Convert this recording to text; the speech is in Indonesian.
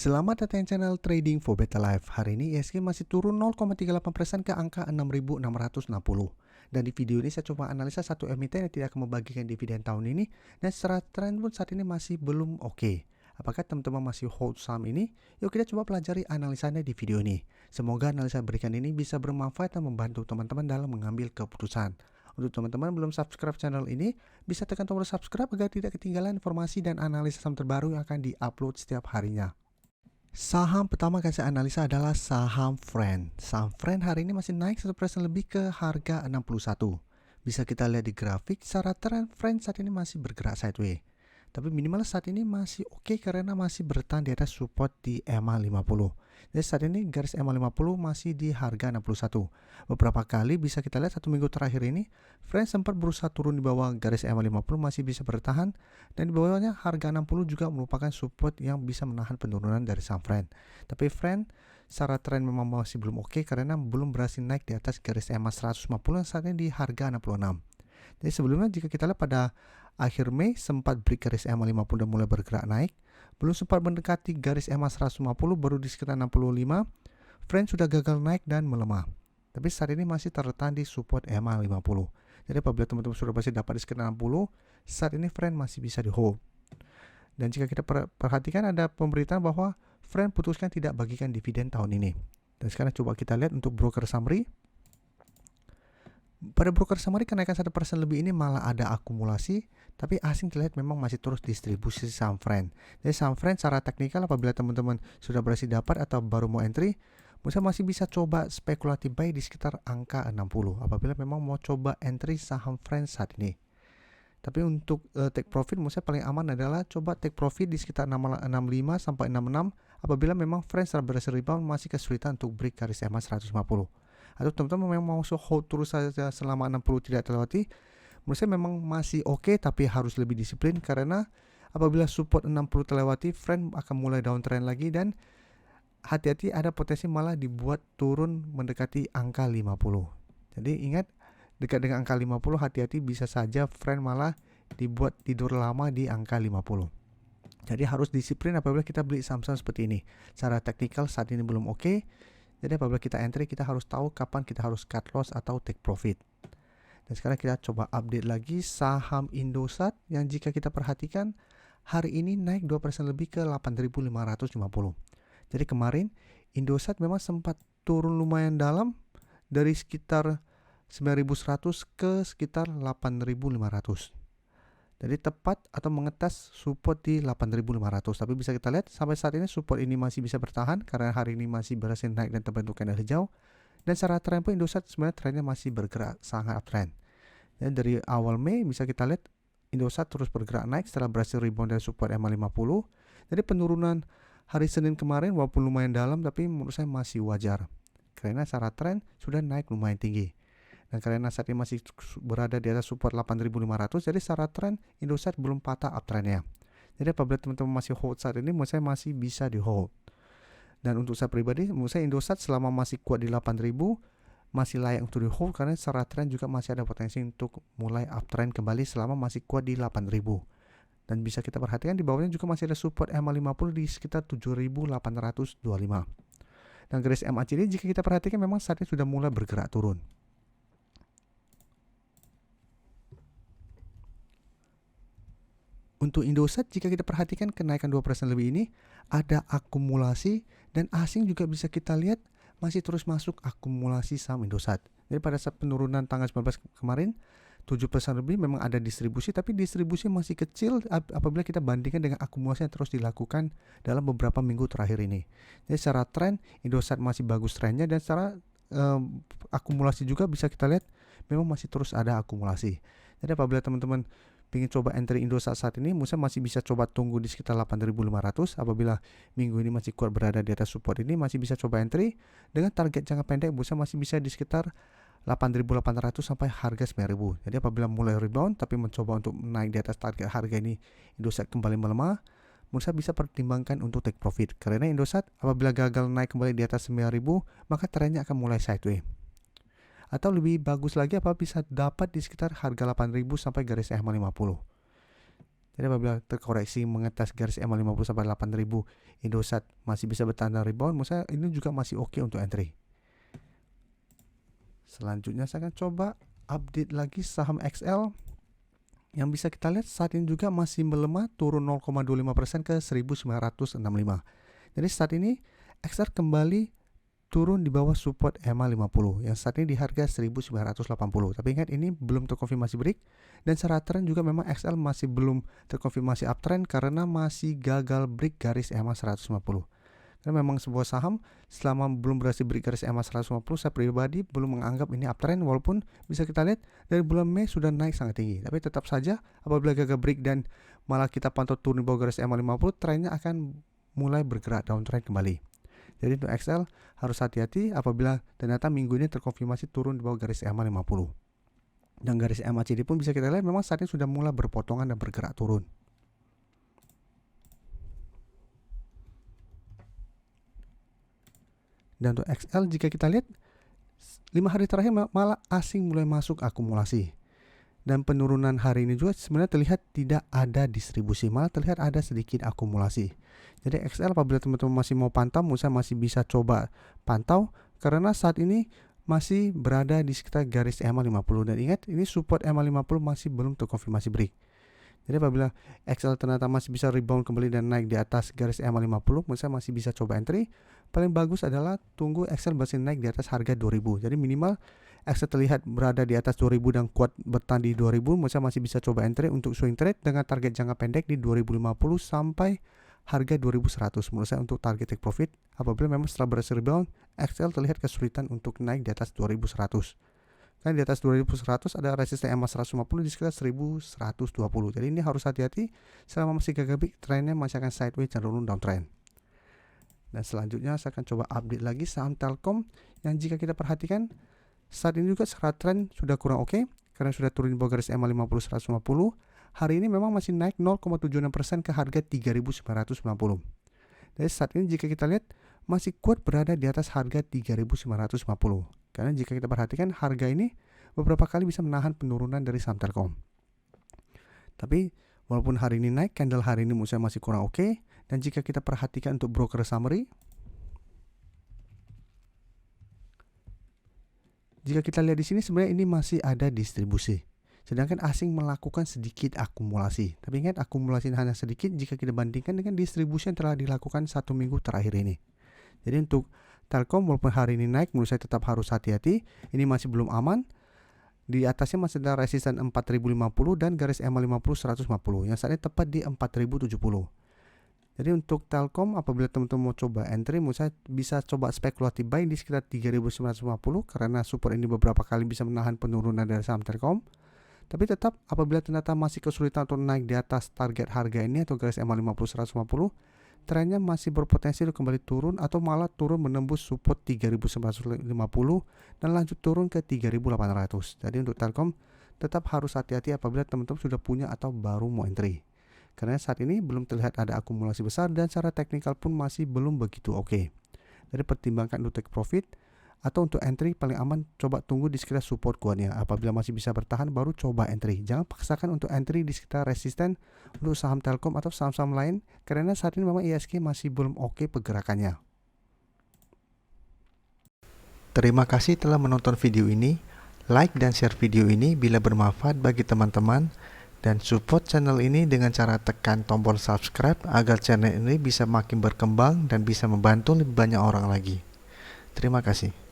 Selamat datang di channel Trading for Better Life. Hari ini ISG masih turun 0,38% ke angka 6.660. Dan di video ini saya coba analisa satu emiten yang tidak akan membagikan dividen tahun ini, dan secara tren pun saat ini masih belum oke. Apakah teman-teman masih hold saham ini? Yuk kita coba pelajari analisanya di video ini. Semoga analisa yang berikan ini bisa bermanfaat dan membantu teman-teman dalam mengambil keputusan. Untuk teman-teman belum subscribe channel ini, bisa tekan tombol subscribe agar tidak ketinggalan informasi dan analisa saham terbaru yang akan diupload setiap harinya. Saham pertama yang saya analisa adalah saham Friend. Saham Friend hari ini masih naik 1% lebih ke harga 61. Bisa kita lihat di grafik, secara tren Friend saat ini masih bergerak sideways. Tapi minimal saat ini masih oke karena masih bertahan di atas support di EMA 50. Jadi saat ini garis EMA 50 masih di harga 61. Beberapa kali bisa kita lihat satu minggu terakhir ini, Friend sempat berusaha turun di bawah garis EMA 50 masih bisa bertahan, dan di bawahnya harga 60 juga merupakan support yang bisa menahan penurunan dari saham Friend. Tapi Friend secara tren memang masih belum oke karena belum berhasil naik di atas garis EMA 150 yang saat ini di harga 66. Jadi sebelumnya jika kita lihat pada akhir Mei sempat break garis EMA 50 dan mulai bergerak naik, belum sempat mendekati garis EMA 150 baru di sekitar 65, Friend sudah gagal naik dan melemah. Tapi saat ini masih tertahan di support EMA 50. Jadi apabila teman-teman sudah berhasil dapat di sekitar 60, saat ini Friend masih bisa di hold. Dan jika kita perhatikan ada pemberitaan bahwa Friend putuskan tidak bagikan dividen tahun ini. Dan sekarang coba kita lihat untuk broker summary. Pada broker summary kenaikan 1% lebih ini malah ada akumulasi, tapi asing terlihat memang masih terus distribusi saham Friend. Jadi saham Friend secara teknikal apabila teman-teman sudah berhasil dapat atau baru mau entry, masih bisa coba spekulatif buy di sekitar angka 60 apabila memang mau coba entry saham Friend saat ini. Tapi untuk take profit paling aman adalah coba take profit di sekitar 65 sampai 66 apabila memang Friend secara berhasil rebound masih kesulitan untuk break garis EMA 150. Atau teman-teman memang mau hold terus saja selama 60 tidak terlewati, menurut saya memang masih oke, tapi harus lebih disiplin karena apabila support 60 terlewati, Friend akan mulai downtrend lagi dan hati-hati ada potensi malah dibuat turun mendekati angka 50. Jadi ingat, dekat dengan angka 50 hati-hati bisa saja Friend malah dibuat tidur lama di angka 50. Jadi harus disiplin apabila kita beli saham-saham seperti ini. Secara teknikal saat ini belum oke. Jadi apabila kita entry, kita harus tahu kapan kita harus cut loss atau take profit. Dan sekarang kita coba update lagi saham Indosat yang jika kita perhatikan hari ini naik 2% lebih ke 8.550. Jadi kemarin Indosat memang sempat turun lumayan dalam dari sekitar 9.100 ke sekitar 8.500. Jadi tepat atau mengetes support di 8.500. Tapi bisa kita lihat sampai saat ini support ini masih bisa bertahan karena hari ini masih berhasil naik dan terbentuk candle hijau. Dan secara tren pun Indosat sebenarnya trennya masih bergerak sangat uptrend. Dan dari awal Mei bisa kita lihat Indosat terus bergerak naik setelah berhasil rebound dari support EMA 50. Jadi penurunan hari Senin kemarin walaupun lumayan dalam tapi menurut saya masih wajar. Karena secara tren sudah naik lumayan tinggi. Dan karena saat ini masih berada di atas support 8.500, jadi secara tren Indosat belum patah uptrendnya. Jadi apabila teman-teman masih hold saat ini, menurut saya masih bisa di hold. Dan untuk saya pribadi, menurut saya Indosat selama masih kuat di 8.000 masih layak untuk di hold karena secara tren juga masih ada potensi untuk mulai uptrend kembali selama masih kuat di 8.000. Dan bisa kita perhatikan di bawahnya juga masih ada support EMA 50 di sekitar 7.825. Dan garis MACD jika kita perhatikan memang saat ini sudah mulai bergerak turun. Untuk Indosat jika kita perhatikan kenaikan 2% lebih ini ada akumulasi dan asing juga bisa kita lihat masih terus masuk akumulasi saham Indosat. Jadi pada saat penurunan tanggal 19 kemarin 7% lebih memang ada distribusi, tapi distribusi masih kecil apabila kita bandingkan dengan akumulasi yang terus dilakukan dalam beberapa minggu terakhir ini. Jadi secara tren Indosat masih bagus trennya dan secara akumulasi juga bisa kita lihat memang masih terus ada akumulasi. Jadi apabila teman-teman ingin coba entry Indosat saat ini, masih bisa coba tunggu di sekitar 8.500. Apabila minggu ini masih kuat berada di atas support ini, masih bisa coba entry dengan target jangka pendek, masih bisa di sekitar 8.800 sampai harga 9.000. Jadi apabila mulai rebound tapi mencoba untuk naik di atas target harga ini, Indosat kembali melemah, saya bisa pertimbangkan untuk take profit. Karena Indosat apabila gagal naik kembali di atas 9.000, maka trennya akan mulai sideways. Atau lebih bagus lagi apa bisa dapat di sekitar harga 8.000 sampai garis EMA 50. Jadi apabila terkoreksi mengetes garis EMA 50 sampai 8000, Indosat masih bisa bertanda rebound, menurut saya ini juga masih oke untuk entry. Selanjutnya saya akan coba update lagi saham XL. Yang bisa kita lihat saat ini juga masih melemah, turun 0,25% ke 1965. Jadi saat ini XL kembali turun di bawah support EMA 50 yang saat ini di harga 1980. Tapi ingat, ini belum terkonfirmasi break, dan secara trend juga memang XL masih belum terkonfirmasi uptrend karena masih gagal break garis EMA 150. Karena memang sebuah saham selama belum berhasil break garis EMA 150, saya pribadi belum menganggap ini uptrend, walaupun bisa kita lihat dari bulan Mei sudah naik sangat tinggi. Tapi tetap saja apabila gagal break dan malah kita pantau turun di bawah garis EMA 50, trennya akan mulai bergerak downtrend kembali. Jadi untuk XL harus hati-hati apabila ternyata minggu ini terkonfirmasi turun di bawah garis EMA 50. Dan garis EMA CD pun bisa kita lihat memang saat ini sudah mulai berpotongan dan bergerak turun. Dan untuk XL jika kita lihat 5 hari terakhir malah asing mulai masuk akumulasi. Dan penurunan hari ini juga sebenarnya terlihat tidak ada distribusi, malah terlihat ada sedikit akumulasi. Jadi XL apabila teman-teman masih mau pantau, saya masih bisa coba pantau karena saat ini masih berada di sekitar garis EMA 50. Dan ingat, ini support EMA 50 masih belum terkonfirmasi break. Jadi apabila XL ternyata masih bisa rebound kembali dan naik di atas garis EMA 50, saya masih bisa coba entry. Paling bagus adalah tunggu XL masih naik di atas harga 2000. Jadi minimal XL terlihat berada di atas 2000 dan kuat bertahan di 2000, saya masih bisa coba entry untuk swing trade dengan target jangka pendek di 2050 sampai harga 2100. Menurut saya untuk target take profit apabila memang setelah berhasil rebound, XL terlihat kesulitan untuk naik di atas 2100. Kan di atas 2100 ada resisten EMA 150 di sekitar 1120. Jadi ini harus hati-hati, selama masih gagal break, trennya masih akan sideways cenderung downtrend. Dan selanjutnya saya akan coba update lagi saham Telkom yang jika kita perhatikan saat ini juga secara tren sudah kurang oke karena sudah turun di bawah garis EMA 50 150. Hari ini memang masih naik 0,76% ke harga 3.990. Jadi saat ini jika kita lihat masih kuat berada di atas harga 3.950. Karena jika kita perhatikan harga ini beberapa kali bisa menahan penurunan dari saham Telkom. Tapi walaupun hari ini naik, candle hari ini menurut saya masih kurang oke. Dan jika kita perhatikan untuk broker summary, jika kita lihat di sini sebenarnya ini masih ada distribusi. Sedangkan asing melakukan sedikit akumulasi. Tapi ingat, akumulasi hanya sedikit jika kita bandingkan dengan distribusi yang telah dilakukan 1 minggu terakhir ini. Jadi untuk Telkom walaupun hari ini naik, menurut saya tetap harus hati-hati. Ini masih belum aman. Di atasnya masih ada resisten 4050 dan garis EMA 50 150 yang saat ini tepat di 4070. Jadi untuk Telkom apabila teman-teman mau coba entry, menurut saya bisa coba spekulatif buy di sekitar 3950 karena support ini beberapa kali bisa menahan penurunan dari saham Telkom. Tapi tetap apabila ternyata masih kesulitan untuk naik di atas target harga ini atau garis EMA 50 150, trennya masih berpotensi untuk kembali turun atau malah turun menembus support 3950 dan lanjut turun ke 3800. Jadi untuk Telkom tetap harus hati-hati apabila teman-teman sudah punya atau baru mau entry. Karena saat ini belum terlihat ada akumulasi besar dan secara teknikal pun masih belum begitu oke. Jadi pertimbangkan untuk take profit atau untuk entry paling aman coba tunggu di sekitar support kuatnya. Apabila masih bisa bertahan baru coba entry. Jangan paksakan untuk entry di sekitar resisten untuk saham Telkom atau saham-saham lain karena saat ini memang ISG masih belum oke pergerakannya. Terima kasih telah menonton video ini. Like dan share video ini bila bermanfaat bagi teman-teman. Dan support channel ini dengan cara tekan tombol subscribe agar channel ini bisa makin berkembang dan bisa membantu lebih banyak orang lagi. Terima kasih.